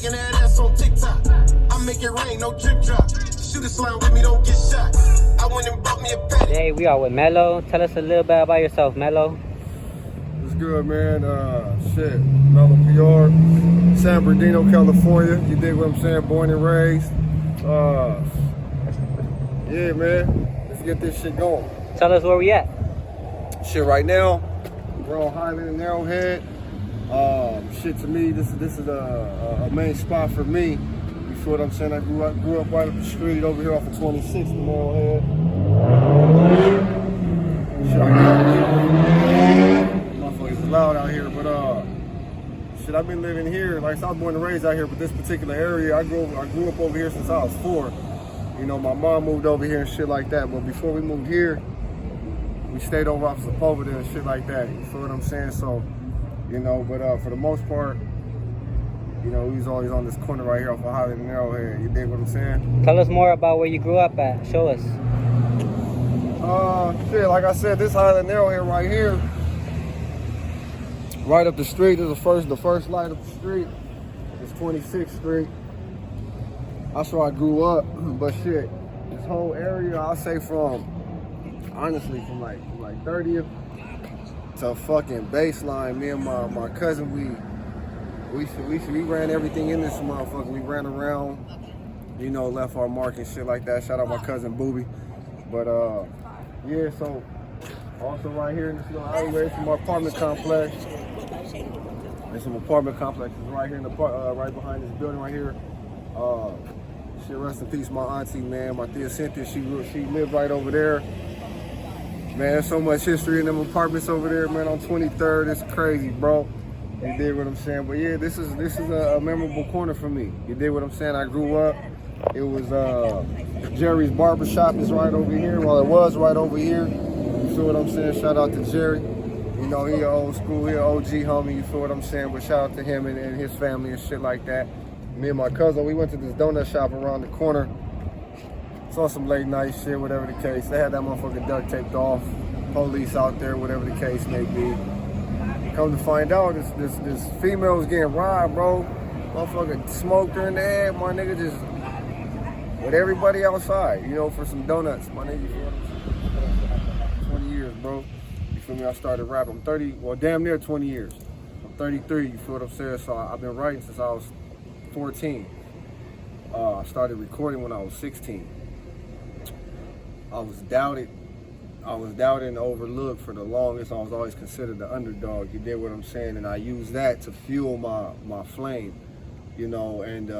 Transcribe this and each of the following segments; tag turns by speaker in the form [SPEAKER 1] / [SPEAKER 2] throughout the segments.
[SPEAKER 1] shaking that ass on TikTok. I make it rain, no drip drop. Shoot a slime with me, don't get shot. I went and bought me a patty.
[SPEAKER 2] Today we are with Mello. Tell us a little bit about yourself, Mello.
[SPEAKER 3] What's good, man? Shit, Mello PR, San Bernardino, California. You dig what I'm saying? Born and raised. Yeah, man. Let's get this shit going.
[SPEAKER 2] Tell us where we at.
[SPEAKER 3] Shit, right now, we're on Highland and Arrowhead. Shit, to me, this is a main spot for me. You feel what I'm saying? I grew up right up the street over here off of 26th and Arrowhead. Shit, motherfuckers loud out here, but shit, I've been living here. Like, I was born and raised out here, but this particular area, I grew up over here since I was 4. You know, my mom moved over here and shit like that. But before we moved here, we stayed over off Sepulveda and shit like that. You feel what I'm saying? So, you know, but for the most part, you know, we was always on this corner right here off of Highland and Arrowhead. You dig what I'm saying?
[SPEAKER 2] Tell us more about where you grew up at. Show us.
[SPEAKER 3] Shit, like I said, this Highland and Arrowhead right here, right up the street, is the first light up the street. It's 26th Street. That's where I grew up. But shit, this whole area, I'll say honestly, from like 30th to fucking Baseline, me and my cousin, we ran everything in this motherfucker. We ran around, you know, left our mark and shit like that. Shout out my cousin Booby. But yeah, so also right here in this little alleyway, from our apartment complex. There's some apartment complexes right here in the right behind this building right here. Shit, rest in peace, my auntie, man. My tia Cynthia, she lived right over there. Man, there's so much history in them apartments over there, man. On 23rd, it's crazy, bro. You dig what I'm saying? But yeah, this is a memorable corner for me. You dig what I'm saying? I grew up. It was Jerry's Barbershop is right over here. Well, it was right over here. You feel what I'm saying? Shout out to Jerry. You know, he old school, he an OG homie. You feel what I'm saying? But shout out to him and his family and shit like that. Me and my cousin, we went to this donut shop around the corner. Saw some late night shit, whatever the case. They had that motherfucking duct taped off. Police out there, whatever the case may be. Come to find out, this female was getting robbed, bro. Motherfucker smoked her in the head, my nigga, just with everybody outside, you know, for some donuts, my nigga. 20 years, bro. You feel me? I started rapping. I'm 30, well, damn near 20 years. I'm 33, you feel what I'm saying? So I've been writing since I was 14. I started recording when I was 16. I was doubted and overlooked for the longest. I was always considered the underdog. You did what I'm saying? And I used that to fuel my flame, you know. And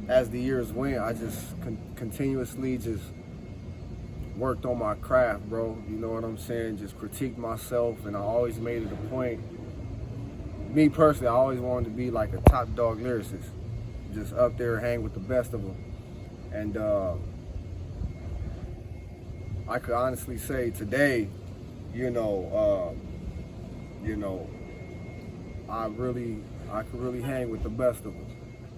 [SPEAKER 3] as the years went, I just continuously just worked on my craft, bro. You know what I'm saying? Just critiqued myself, and I always made it a point. Me personally, I always wanted to be like a top dog lyricist, just up there, hang with the best of them. And I could honestly say today, you know, I could really hang with the best of them.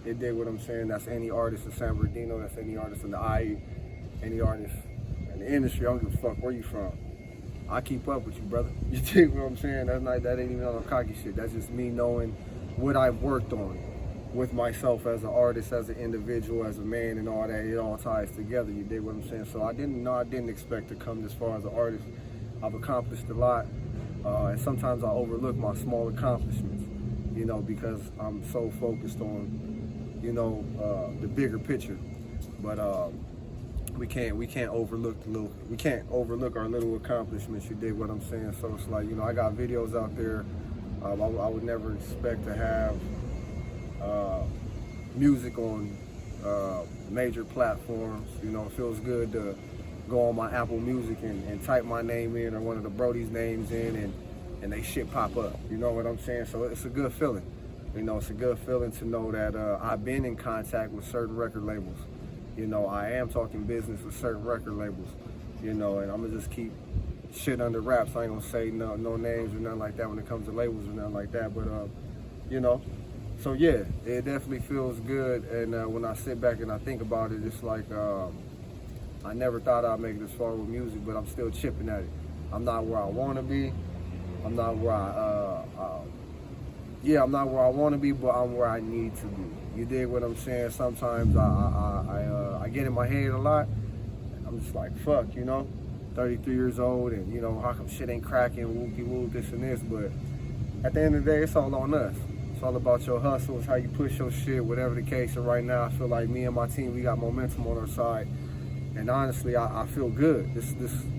[SPEAKER 3] They did what I'm saying. That's any artist in San Bernardino. That's any artist in the IE, any artist in the industry. I don't give a fuck where you from. I keep up with you, brother. You dig what I'm saying? That ain't even on no cocky shit. That's just me knowing what I've worked on with myself as an artist, as an individual, as a man, and all that. It all ties together. You dig what I'm saying? So I didn't expect to come this far as an artist. I've accomplished a lot, and sometimes I overlook my small accomplishments, you know, because I'm so focused on, you know, the bigger picture. But we can't overlook our little accomplishments. You dig what I'm saying? So it's like, you know, I got videos out there. I would never expect to have music on major platforms. You know, it feels good to go on my Apple Music and type my name in or one of the Brody's names in, and they shit pop up. You know what I'm saying? So it's a good feeling. You know, it's a good feeling to know that I've been in contact with certain record labels. You know, I am talking business with certain record labels. You know, and I'm gonna just keep shit under wraps. I ain't gonna say no names or nothing like that when it comes to labels or nothing like that. But you know, so yeah, it definitely feels good. And when I sit back and I think about it, it's like I never thought I'd make it this far with music, but I'm still chipping at it. I'm not where I want to be. I'm not where yeah, I'm not where I want to be, but I'm where I need to be. You dig what I'm saying? Sometimes I get in my head a lot. I'm just like, fuck, 33 years old, and how come shit ain't cracking, whoopie-whoop, this and this. But at the end of the day, it's all on us. It's all about your hustle. It's how you push your shit, whatever the case. And right now, I feel like me and my team, we got momentum on our side. And honestly, I feel good.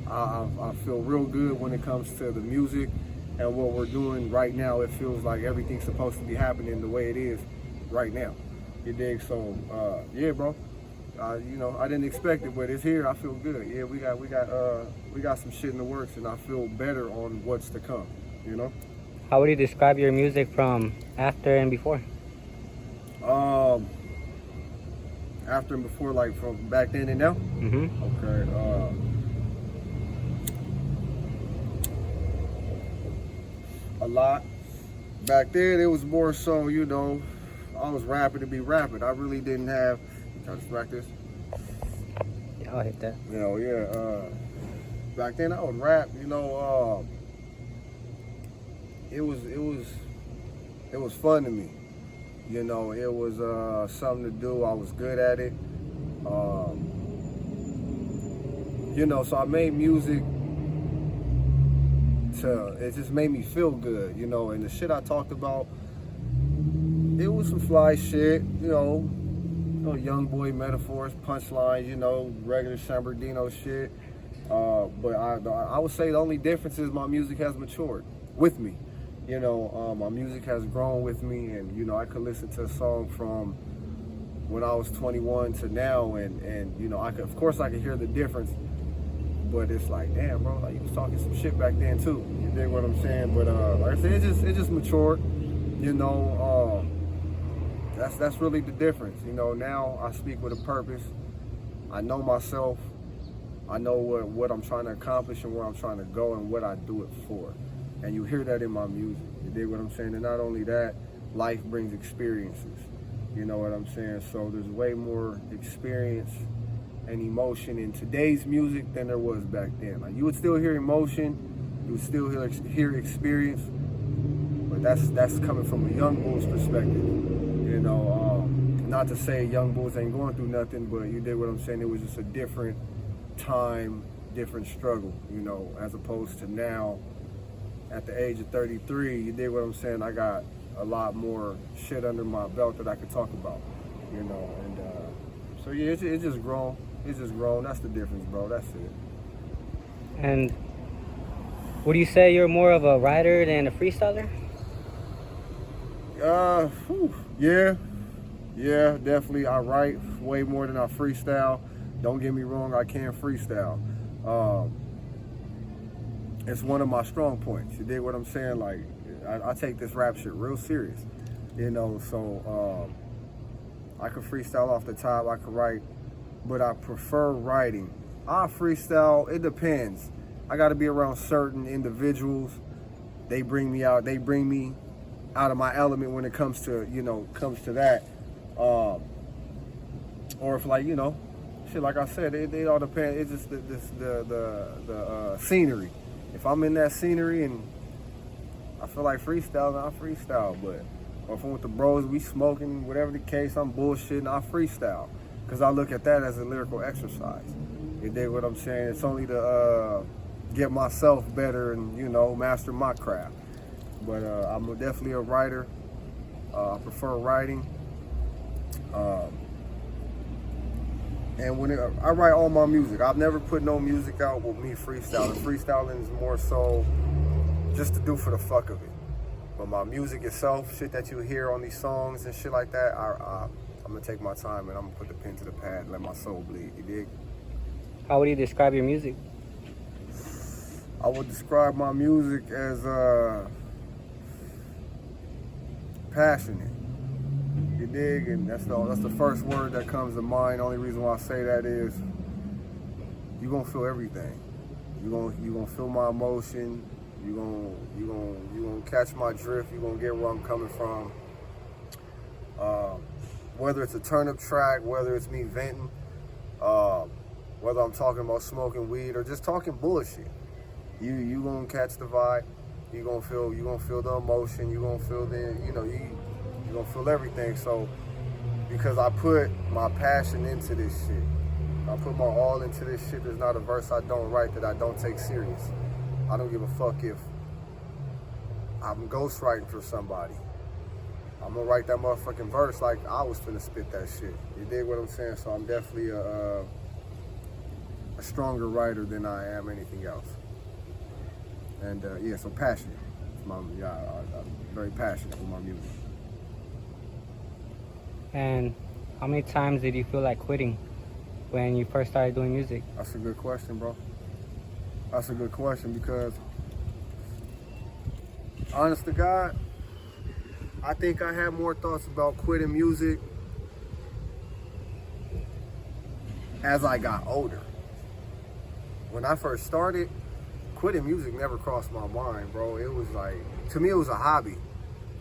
[SPEAKER 3] I feel real good when it comes to the music and what we're doing right now. It feels like everything's supposed to be happening the way it is right now. You dig? So, yeah, bro. I didn't expect it, but it's here. I feel good. Yeah, we got some shit in the works, and I feel better on what's to come.
[SPEAKER 2] How would you describe your music from after and before?
[SPEAKER 3] After and before, like from back then and now. Okay. A lot. Back then, it was more so, I was rapping to be rapping. I really didn't have. Try to distract this.
[SPEAKER 2] Yeah, I'll hit that.
[SPEAKER 3] Back then I would rap. It was fun to me. It was something to do. I was good at it. So I made music it just made me feel good, and the shit I talked about, it was some fly shit, young boy metaphors, punchlines, regular San Bernardino shit. But I would say the only difference is my music has matured with me. My music has grown with me, and I could listen to a song from when I was 21 to now, and of course I could hear the difference. But it's like, damn, bro, like you was talking some shit back then too. You dig what I'm saying? But like I said, it just matured. That's really the difference. Now I speak with a purpose. I know myself. I know what I'm trying to accomplish and where I'm trying to go and what I do it for. And you hear that in my music. You dig what I'm saying? And not only that, life brings experiences. You know what I'm saying? So there's way more experience and emotion in today's music than there was back then. Like, you would still hear emotion, you would still hear experience, but that's coming from a young bull's perspective. Not to say young bulls ain't going through nothing, but you did what I'm saying. It was just a different time, different struggle, as opposed to now. At the age of 33, you did what I'm saying. I got a lot more shit under my belt that I could talk about, and so yeah, it's just grown. It's just grown. That's the difference, bro. That's it.
[SPEAKER 2] And would you say you're more of a writer than a freestyler?
[SPEAKER 3] Yeah, definitely. I write way more than I freestyle. Don't get me wrong, I can freestyle. It's one of my strong points. You dig what I'm saying? Like, I take this rap shit real serious. So I could freestyle off the top, I could write, but I prefer writing. I freestyle, it depends. I gotta be around certain individuals. They bring me out of my element when it comes to that. Or if shit, like I said, it all depends. It's just the scenery. If I'm in that scenery and I feel like freestyling, I freestyle. But if I'm with the bros, we smoking, whatever the case, I'm bullshitting, I freestyle. Because I look at that as a lyrical exercise. You dig what I'm saying? It's only to get myself better and, master my craft. But I'm definitely a writer. I prefer writing. And when I write all my music, I've never put no music out with me freestyling. Freestyling is more so just to do for the fuck of it. But my music itself, shit that you hear on these songs and shit like that, I'm gonna take my time and I'm gonna put the pen to the pad and let my soul bleed. You dig?
[SPEAKER 2] How would you describe your music?
[SPEAKER 3] I would describe my music as passionate. You dig? And that's the first word that comes to mind. The only reason why I say that is you're gonna feel everything. You're gonna feel my emotion. You're gonna catch my drift. You're gonna get where I'm coming from. Whether it's a turn-up track, whether it's me venting, whether I'm talking about smoking weed or just talking bullshit, you gonna catch the vibe. You gonna feel the emotion. You gonna feel you gonna feel everything. So because I put my passion into this shit, I put my all into this shit. There's not a verse I don't write that I don't take serious. I don't give a fuck if I'm ghostwriting for somebody. I'm gonna write that motherfucking verse like I was finna spit that shit. You dig what I'm saying? So I'm definitely a stronger writer than I am anything else. And yeah, so passionate. I'm very passionate with my music.
[SPEAKER 2] And how many times did you feel like quitting when you first started doing music?
[SPEAKER 3] That's a good question, bro. That's a good question because, honest to God, I think I had more thoughts about quitting music as I got older. When I first started, quitting music never crossed my mind, bro. It was like, to me, it was a hobby.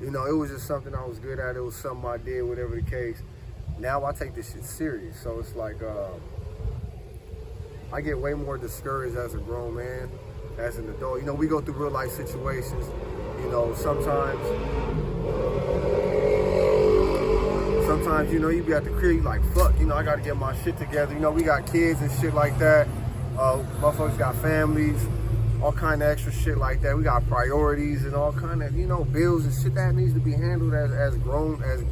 [SPEAKER 3] You know, it was just something I was good at. It was something I did, whatever the case. Now I take this shit serious. So it's like, I get way more discouraged as a grown man, as an adult. You know, we go through real life situations. You know, sometimes, you know, you be at the crib, you like, fuck, you know, I gotta get my shit together. You know, we got kids and shit like that. Motherfuckers got families, all kind of extra shit like that. We got priorities and all kind of, you know, bills and shit that needs to be handled as grown ass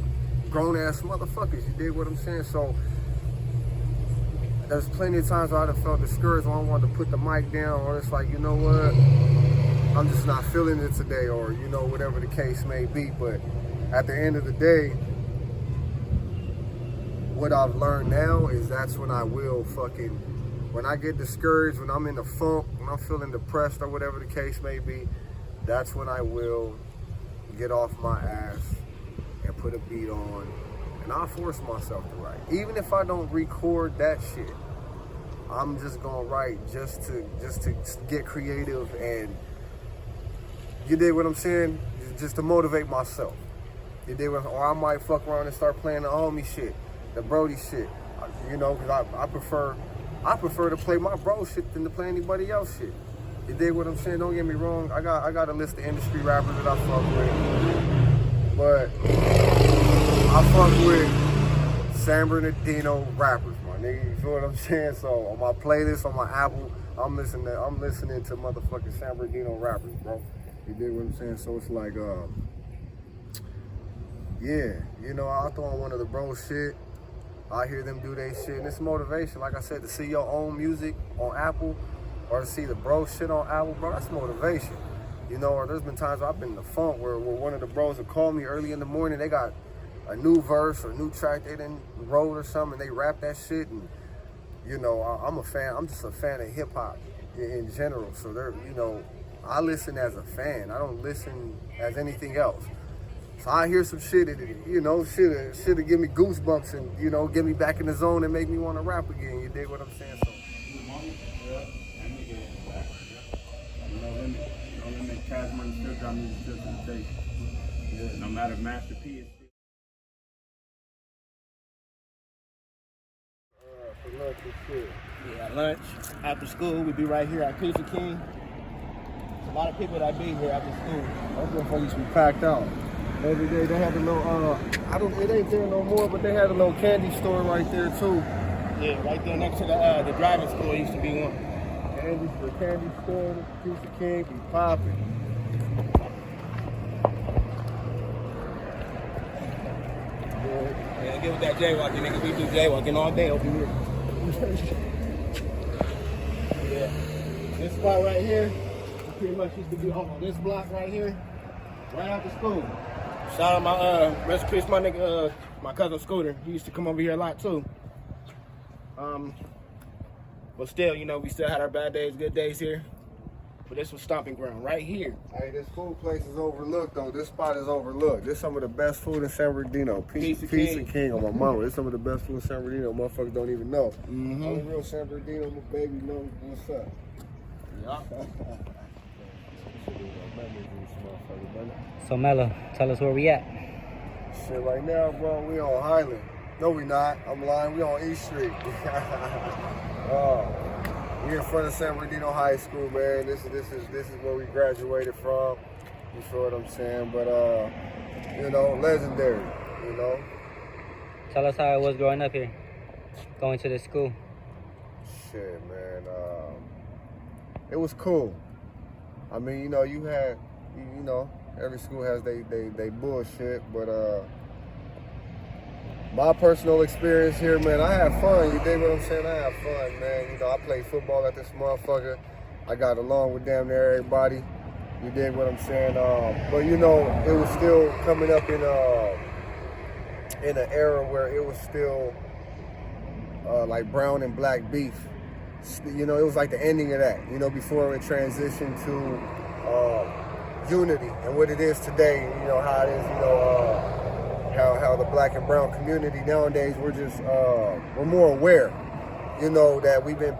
[SPEAKER 3] motherfuckers. You dig what I'm saying? So there's plenty of times where I felt discouraged when I wanted to put the mic down, or it's like, you know what, I'm just not feeling it today, or, you know, whatever the case may be. But at the end of the day, what I've learned now is that's when I will when I get discouraged, when I'm in the funk, when I'm feeling depressed or whatever the case may be, that's when I will get off my ass and put a beat on, and I'll force myself to write. Even if I don't record that shit, I'm just gonna write just to get creative, and you dig what I'm saying? Just to motivate myself. You dig what? Or I might fuck around and start playing the homie shit, the Brody shit. You know, because I prefer to play my bro shit than to play anybody else shit. You dig what I'm saying? Don't get me wrong. I got a list of industry rappers that I fuck with, but I fuck with San Bernardino rappers, my nigga. You feel what I'm saying? So on my playlist, on my Apple, I'm listening to motherfucking San Bernardino rappers, bro. You dig what I'm saying? So it's like, yeah, you know, I'll throw on one of the bro shit. I hear them do their shit, and it's motivation. Like I said, to see your own music on Apple, or to see the bro shit on Apple, bro, that's motivation. You know, or there's been times where I've been in the funk where one of the bros will call me early in the morning. They got a new verse or a new track they didn't roll or something, and they rap that shit. And, you know, I'm a fan. I'm just a fan of hip hop in general. So you know, I listen as a fan. I don't listen as anything else. So I hear some shit that, you know, shit'll give me goosebumps and, you know, get me back in the zone and make me want to rap again. You dig what I'm saying? So,
[SPEAKER 4] no limit, cash money, still got music still to the day. Yeah. No matter Master P is
[SPEAKER 3] for lunch and shit.
[SPEAKER 5] Yeah, lunch, after school, we be right here at Pizza King. A lot of people that be here after school.
[SPEAKER 3] Those motherfuckers be packed out. Every day they had a little, it ain't there no more, but they had a little candy store right there too.
[SPEAKER 5] Yeah, right there next to the driving school used to be one.
[SPEAKER 3] The candy store, the Pizza King be popping.
[SPEAKER 5] Yeah, give us that jaywalking, nigga. We do jaywalking all day over here. Yeah. This spot right here, pretty much used to be on this block right here, right after school. Shout out my rest in peace, my nigga, my cousin Scooter. He used to come over here a lot too. But still, you know, we still had our bad days, good days here. But this was stomping ground right here.
[SPEAKER 3] Hey, this food place is overlooked though. This spot is overlooked. This is some of the best food in San Bernardino. Pizza King on my mama. This is some of the best food in San Bernardino. Motherfuckers don't even know. Only real San Bernardino baby knows what's up.
[SPEAKER 5] Yup.
[SPEAKER 2] So Mello, tell us where we at.
[SPEAKER 3] Shit, right now, bro, we on Highland. No, we not. I'm lying. We on East Street. Oh, We in front of San Bernardino High School, man. This is where we graduated from. You feel what I'm saying? But you know, legendary. You know.
[SPEAKER 2] Tell us how it was growing up here, going to this school.
[SPEAKER 3] Shit, man. It was cool. I mean, you know, you know, every school has they bullshit, but my personal experience here, man, I had fun. You dig what I'm saying? I had fun, man. You know, I played football at this motherfucker. I got along with damn near everybody. You dig what I'm saying? But you know, it was still coming up in an era where it was still like brown and black beef. You know, it was like the ending of that. You know, before it transitioned to unity and what it is today. You know how it is. You know. How the black and brown community nowadays, we're just, we're more aware, you know, that we've been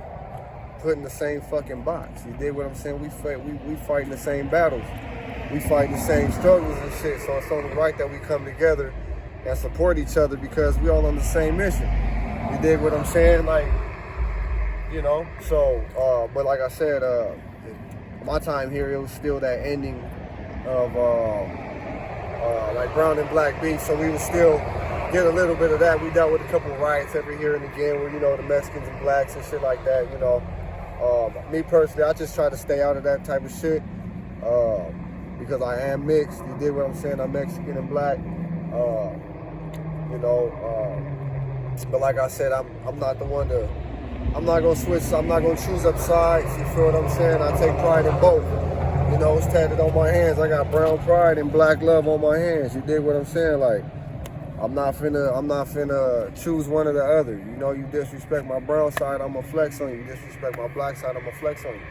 [SPEAKER 3] put in the same fucking box. You dig what I'm saying? We fighting the same battles. We fighting the same struggles and shit. So it's only right that we come together and support each other because we all on the same mission. You dig what I'm saying? Like, you know, so, but like I said, my time here, it was still that ending of, like brown and black beef, so we would still get a little bit of that. We dealt with a couple of riots every here and again where, you know, the Mexicans and blacks and shit like that, you know. Me personally, I just try to stay out of that type of shit because I am mixed. You dig what I'm saying? I'm Mexican and black, you know. But like I said, I'm not the one to, I'm not going to switch, I'm not going to choose up sides. You feel what I'm saying? I take pride in both. You know, it's tatted on my hands. I got brown pride and black love on my hands. You dig what I'm saying? Like, I'm not finna choose one or the other. You know, you disrespect my brown side, I'm gonna flex on you. You disrespect my black side, I'm gonna flex on you.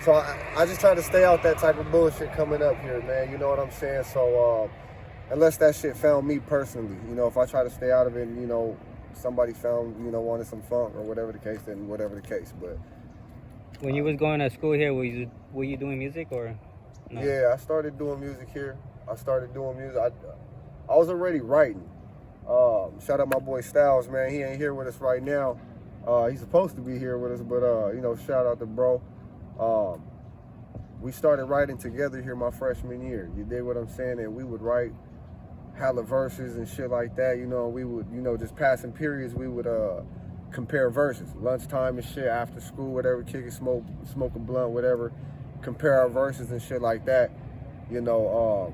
[SPEAKER 3] So I just try to stay out that type of bullshit coming up here, man. You know what I'm saying? So unless that shit found me personally, you know, if I try to stay out of it and, you know, somebody found, you know, wanted some funk or whatever the case, then whatever the case. But
[SPEAKER 2] when you was going to school here, were you doing music or no?
[SPEAKER 3] Yeah, I started doing music here. I was already writing. Shout out my boy Styles, man. He ain't here with us right now. He's supposed to be here with us, but you know, shout out to bro. We started writing together here my freshman year. You dig what I'm saying? And we would write hella verses and shit like that. You know, we would, you know, just passing periods, we would compare verses. Lunchtime and shit, after school, whatever, kick it, smoke a blunt, whatever. Compare our verses and shit like that. You know,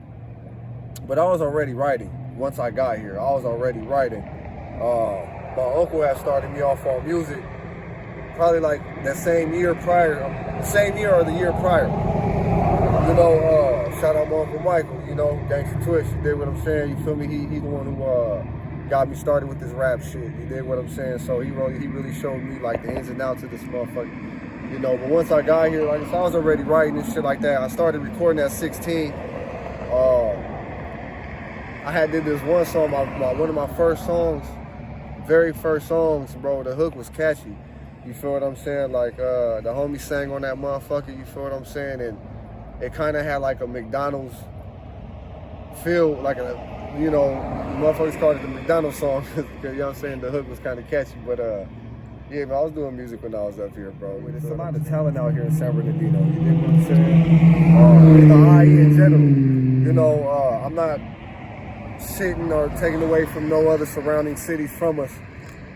[SPEAKER 3] but I was already writing. Once I got here, I was already writing. My uncle had started me off on music probably like that same year or the year prior. You know, shout out my Uncle Michael, you know, Gangsta Twitch, you dig what I'm saying? You feel me? He the one who got me started with this rap shit, you dig what I'm saying? So he really showed me like the ins and outs of this motherfucker. You know, but once I got here, like I said, I was already writing and shit like that. I started recording at 16. I had did this one song, one of my first songs, very first songs, bro. The hook was catchy. You feel what I'm saying? Like the homie sang on that motherfucker. You feel what I'm saying? And it kind of had like a McDonald's feel, like a, you know, motherfuckers called it the McDonald's song because you know what I'm saying. The hook was kind of catchy, but yeah, man, I was doing music when I was up here, bro. There's a lot of talent out here in San Bernardino. You know what I'm saying? In the IE in general, you know, I'm not shitting or taking away from no other surrounding cities from us,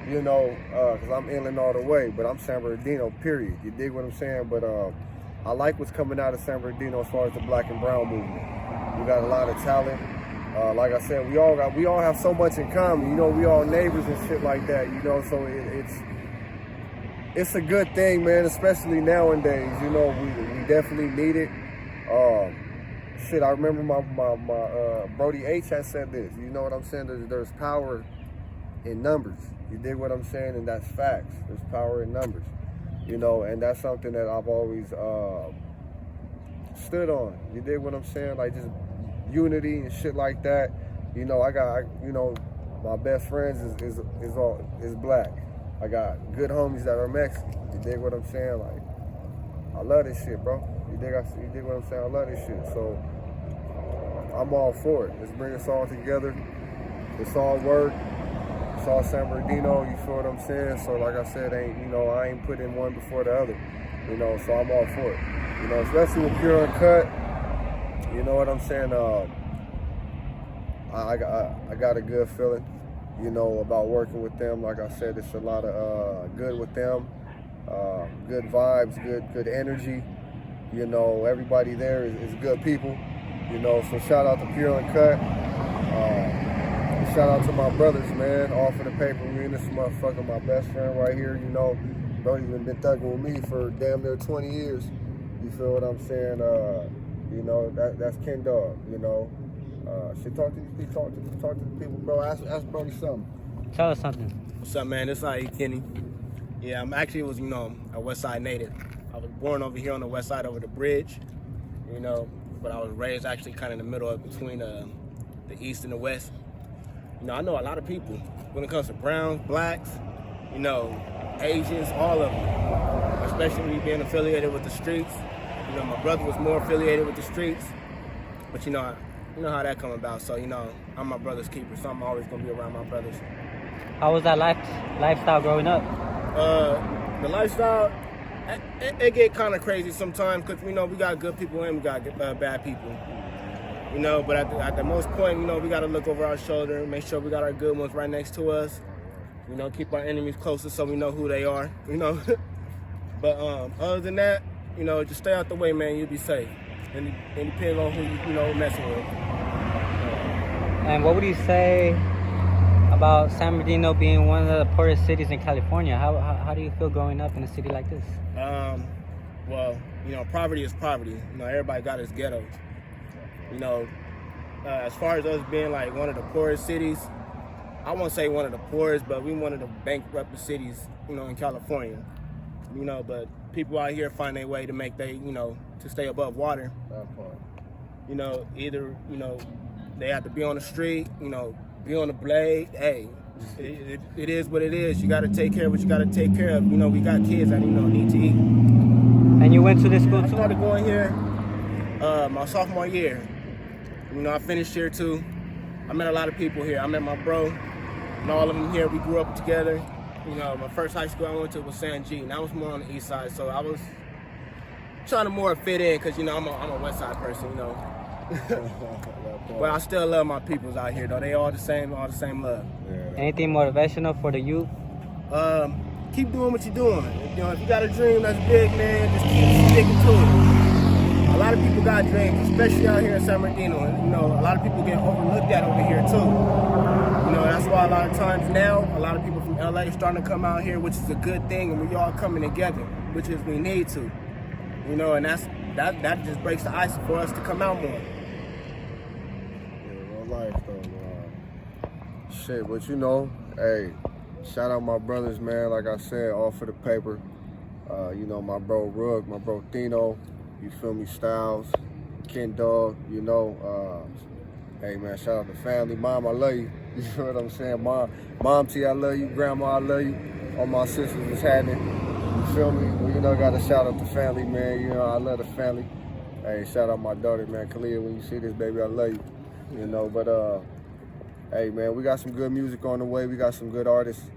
[SPEAKER 3] you know, because I'm inland all the way, but I'm San Bernardino, period. You dig what I'm saying? But I like what's coming out of San Bernardino as far as the black and brown movement. We got a lot of talent. Like I said, we all have so much in common. You know, we all neighbors and shit like that. You know, so it's a good thing, man. Especially nowadays. You know, we definitely need it. Shit, I remember my Brody H had said this. You know what I'm saying? There's power in numbers. You dig what I'm saying? And that's facts. There's power in numbers. You know, and that's something that I've always stood on. You dig what I'm saying? Like just unity and shit like that. You know, you know, my best friends is black. I got good homies that are Mexican. You dig what I'm saying? Like, I love this shit, bro. You dig what I'm saying? I love this shit. So I'm all for it. Let's bring us all together. It's all work. It's all San Bernardino. You feel what I'm saying? So like I said, I ain't putting one before the other. You know, so I'm all for it. You know, especially with Pure Uncut. You know what I'm saying? I got a good feeling, you know, about working with them. Like I said, it's a lot of good with them, good vibes, good energy. You know, everybody there is good people. You know, so shout out to Pure Uncut. Shout out to my brothers, man, all for the paper. This motherfucker, my best friend right here. You know, bro, even been thugging with me for damn near 20 years. You feel what I'm saying? You know, that's Ken Dog. You know. Should talk to these people, talk to the people, bro. Ask Brody something.
[SPEAKER 2] Tell us something.
[SPEAKER 5] What's up, man? This is Kenny. Yeah, I'm actually was, you know, a West Side native. I was born over here on the West Side over the bridge, you know, but I was raised actually kind of in the middle of between the East and the West. You know, I know a lot of people when it comes to browns, blacks, you know, Asians, all of them, especially me being affiliated with the streets. You know, my brother was more affiliated with the streets, but you know how that come about. So, you know, I'm my brother's keeper, so I'm always going to be around my brothers.
[SPEAKER 2] How was that lifestyle growing up?
[SPEAKER 5] The lifestyle, it get kind of crazy sometimes because, you know, we got good people and we got bad people. You know, but at the most point, you know, we got to look over our shoulder, make sure we got our good ones right next to us. You know, keep our enemies closer so we know who they are, you know. But other than that, you know, just stay out the way, man. You'll be safe. And it depends on who you know, messing with.
[SPEAKER 2] And what would you say about San Bernardino being one of the poorest cities in California? How do you feel growing up in a city like this?
[SPEAKER 5] Well, you know, poverty is poverty. You know, everybody got his ghetto. You know, as far as us being like one of the poorest cities, I won't say one of the poorest, but we one of the bankrupt cities, you know, in California. You know, but people out here find their way to make you know, to stay above water. You know, either, you know, they have to be on the street, you know, be on the blade. Hey, it is what it is. You got to take care of what you got to take care of. You know, we got kids that, you know, need to eat.
[SPEAKER 2] And you went to this school
[SPEAKER 5] I
[SPEAKER 2] too?
[SPEAKER 5] started going here my sophomore year. You know, I finished here too. I met a lot of people here. I met my bro and all of them here. We grew up together. You know, my first high school I went to was San G, and I was more on the east side, so I was trying to more fit in because, you know, I'm a west side person, you know. But I still love my peoples out here, though. They all the same love.
[SPEAKER 2] Anything motivational for the youth?
[SPEAKER 5] Keep doing what you're doing. You know, if you got a dream that's big, man, just keep sticking to it. A lot of people got dreams, especially out here in San Bernardino. And, you know, a lot of people get overlooked at over here, too. You know, that's why a lot of times now, a lot of people from LA are starting to come out here, which is a good thing, and we all coming together, which is we need to. You know, and that just breaks the ice for us to come out more.
[SPEAKER 3] Yeah, real life though. Shit, but you know, hey, shout out my brothers, man. Like I said, all for the paper. You know, my bro Rug, my bro Thino, you feel me, Styles, Ken Dog, you know. Hey man, shout out to family. Mom, I love you. You know what I'm saying? Mom T, I love you. Grandma, I love you. All my sisters was happening. You feel me? Well, you know, gotta shout out the family, man. You know, I love the family. Hey, shout out my daughter, man. Kalia, when you see this, baby, I love you. You know, but hey man, we got some good music on the way. We got some good artists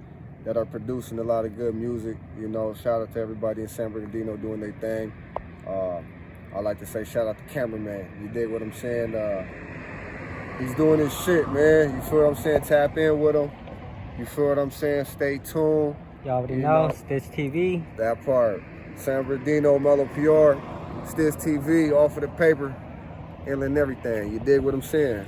[SPEAKER 3] that are producing a lot of good music. You know, shout out to everybody in San Bernardino doing their thing. I like to say shout out to cameraman. You dig what I'm saying? He's doing his shit, man. You feel what I'm saying? Tap in with him. You feel what I'm saying? Stay tuned.
[SPEAKER 2] You already know, Stitch TV.
[SPEAKER 3] That part. San Bernardino, Mello PR, Stitch TV, all for the paper, handling everything. You dig what I'm saying?